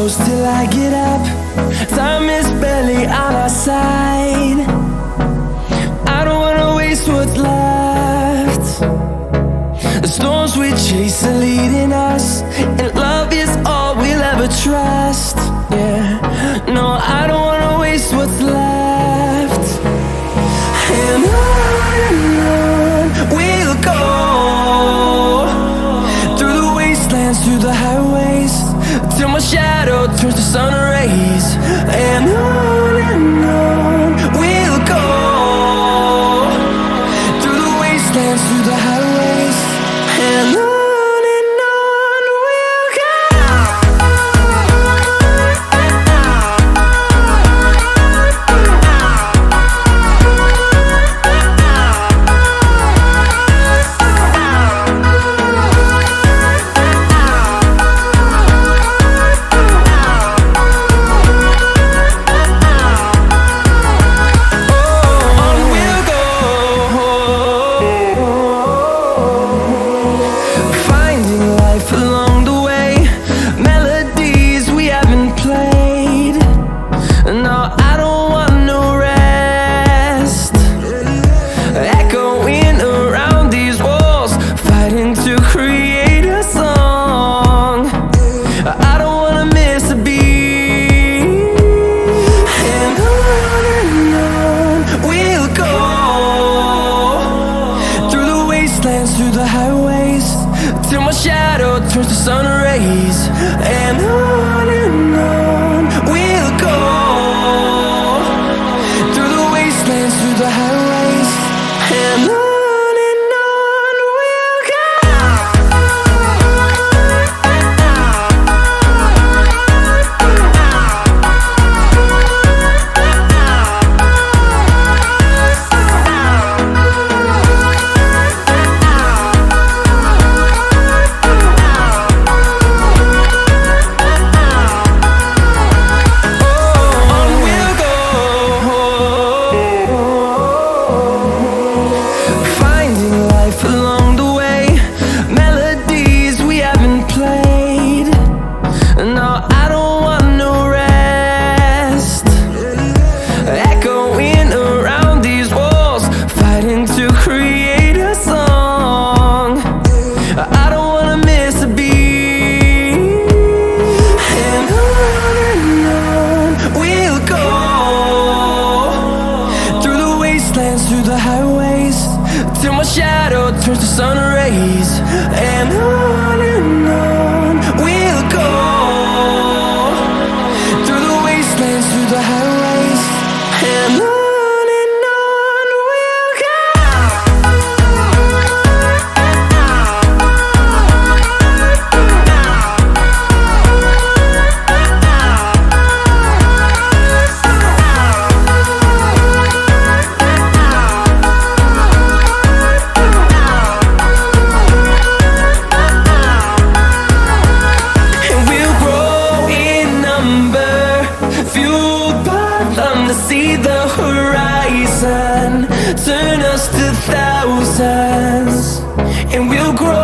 close till I get up. Time is barely on our side. I don't wanna waste what's left. The storms we chase are leading us, and love is all we'll ever trust. Yeah, no, I don't wanna waste what's left. And on we'll go, through the wastelands, through the highways, till my shadow turns to sun rays. And on we'll go, through the wastelands, through the highways, and on. Through the highways, till my shadow turns to sun rays. And on we'll go, through the wastelands, through the highways, and on. Through the highways, till my shadow turns to sun rays. And on we'll go, through the wastelands, through the highways, and on. See the horizon turn us to thousands, and we'll grow